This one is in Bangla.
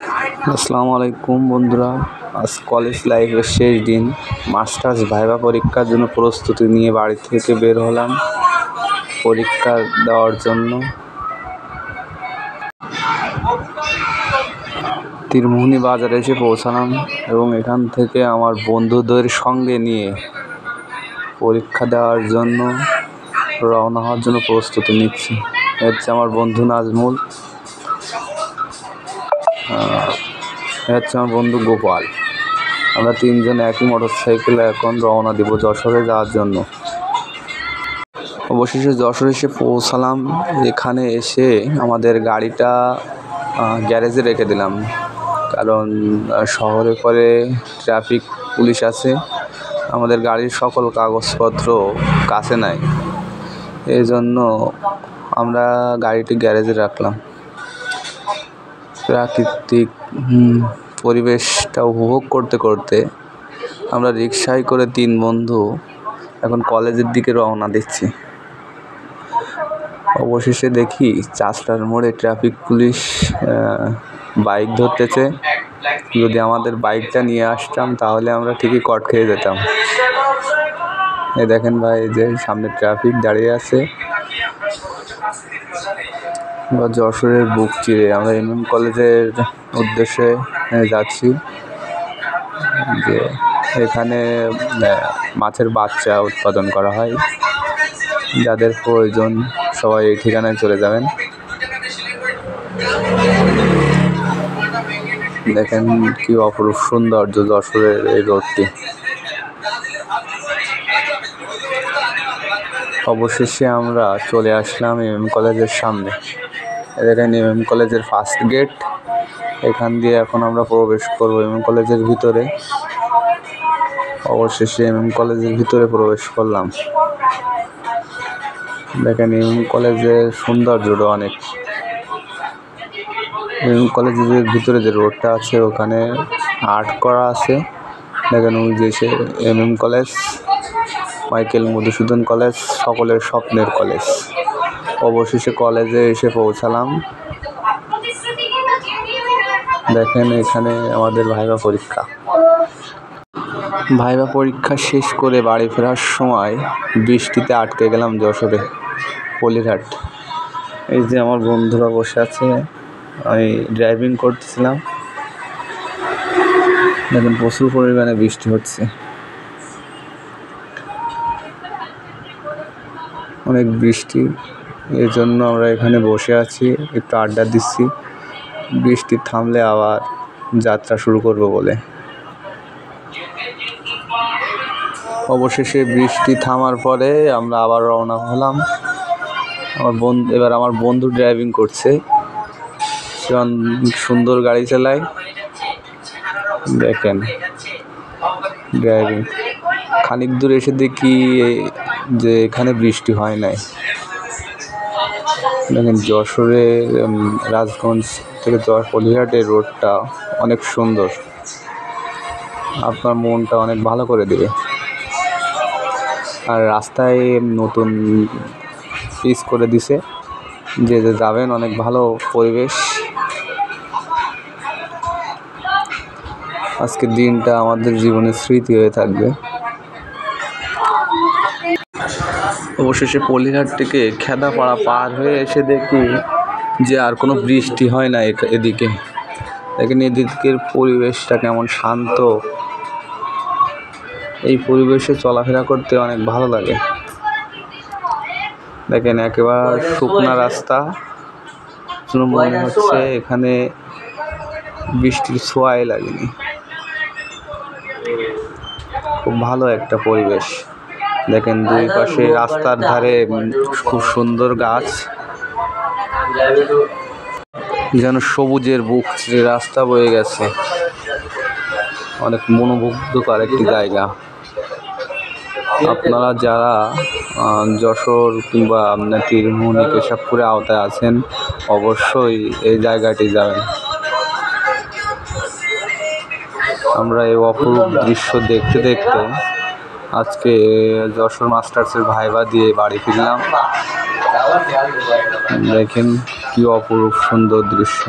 আসসালামু আলাইকুম বন্ধুরা, আজ কলেজ লাইফের শেষ দিন। মাস্টার্স ভাইভা পরীক্ষার জন্য প্রস্তুতি নিয়ে বাড়ি থেকে বের হলাম পরীক্ষা দেওয়ার জন্য। তীরমোহনী বাজারে এসে পৌঁছালাম এবং এখান থেকে আমার বন্ধুদের সঙ্গে নিয়ে পরীক্ষা দেওয়ার জন্য রওনা হওয়ার জন্য প্রস্তুতি নিচ্ছি। হচ্ছে আমার বন্ধু নাজমুল, হচ্ছে আমার বন্ধু গোপাল। আমরা তিনজন একই মোটরসাইকেলে এখন রওনা দিব যশোরে যাওয়ার জন্য। অবশেষে যশোরে এসে পৌঁছালাম। এখানে এসে আমাদের গাড়িটা গ্যারেজে রেখে দিলাম, কারণ শহরে পরে ট্রাফিক পুলিশ আছে, আমাদের গাড়ির সকল কাগজপত্র কাছে নাই। এই জন্য আমরা গাড়িটি গ্যারেজে রাখলাম। প্রাকৃতিক পরিবেশটা উপভোগ করতে করতে আমরা রিকশায় করে তিন বন্ধু এখন কলেজের দিকে রওনা দিচ্ছি। অবশেষে দেখি চাষটার মোড়ে ট্রাফিক পুলিশ বাইক ধরতেছে। যদি আমাদের বাইকটা নিয়ে আসতাম তাহলে আমরা ঠিকই কট খেয়ে যেতাম। এই দেখেন ভাই, যে সামনে ট্রাফিক দাঁড়িয়ে আছে। যশোরের বুক চিরে আমরা এমএম কলেজের উদ্দেশ্যে যাচ্ছি। যে এখানে মাছের বাচ্চা উৎপাদন করা হয়, যাদের প্রয়োজন সবাই এই ঠিকানায় চলে যাবেন। দেখেন কি অপরূপ সৌন্দর্য যশোরের এই রোডটি। অবশেষে আমরা চলে আসলাম এমএম কলেজের সামনে। দেখেন এমএম কলেজের ফার্স্ট গেট। এখান দিয়ে এখন আমরা প্রবেশ করব এমএম কলেজের ভিতরে। অবশেষে এমএম কলেজের ভিতরে প্রবেশ করলাম। দেখেন এমএম কলেজের সৌন্দর্যটা অনেক। এমএম কলেজের ভিতরে যে রোডটা আছে ওখানে আর্ট করা আছে। দেখেন ওই যে MM college, Michael Madhusudan college, সকলের স্বপ্নের কলেজ। অবশেষে কলেজে এসে পৌঁছালাম। দেখেন এখানে আমাদের ভাইভা পরীক্ষা শেষ করে বাড়ি ফেরার সময় বৃষ্টিতে আটকে গেলাম যশোরে পলিরহাট। এই যে আমার বন্ধুরা বসে আছে, আমি ড্রাইভিং করতেছিলাম। দেখেন প্রচুর পরিমাণে বৃষ্টি হচ্ছে, অনেক বৃষ্টি। এই জন্য আমরা এখানে বসে আছি, একটু আড্ডা দিচ্ছি। বৃষ্টি থামলে আবার যাত্রা শুরু করব বলে। অবশেষে বৃষ্টি থামার পরে আমরা আবার রওনা হলাম। এবার আমার বন্ধু ড্রাইভিং করছে, সে সুন্দর গাড়ি চালায়। দেখেন ড্রাইভিং। খানিক দূর এসে দেখি যে এখানে বৃষ্টি হয় নাই। দেখেন যশোরে রাজগঞ্জ থেকে পলিরহাটের রোডটা অনেক সুন্দর, আপনার মনটা অনেক ভালো করে দেবে। আর রাস্তায় নতুন পিচ করে দিছে, যে যাবেন অনেক ভালো পরিবেশ। আজকের দিনটা আমাদের জীবনের স্মৃতি হয়ে থাকবে। অবশেষে পলিরহাট থেকে খেদাপাড়া পার হয়ে এসে দেখি যে আর কোনো বৃষ্টি হয় না এদিকে। দেখেন এদিকের পরিবেশটা কেমন শান্ত। এই পরিবেশে চলাফেরা করতে অনেক ভালো লাগে। দেখেন একেবারে শুকনা রাস্তা, মনে হচ্ছে এখানে বৃষ্টির ছোঁয়াই লাগেনি। খুব ভালো একটা পরিবেশ। দেখেন দুই পাশে রাস্তার ধারে খুব সুন্দর গাছ, যেন সবুজের বুক চিরে রাস্তা বয়ে গেছে। অনেক মনোমুগ্ধকর একটি জায়গা। আপনারা যারা যশোর কিংবা তীরমোহনী কেশবপুরে আওতায় আছেন, অবশ্যই এই জায়গাটি যাবেন। আমরা এই অপরূপ দৃশ্য দেখতে দেখতে আজকে যশোর মাস্টার্সের ভাইভা দিয়ে বাড়ি ফিরলাম। দেখেন কি অপরূপ সুন্দর দৃশ্য।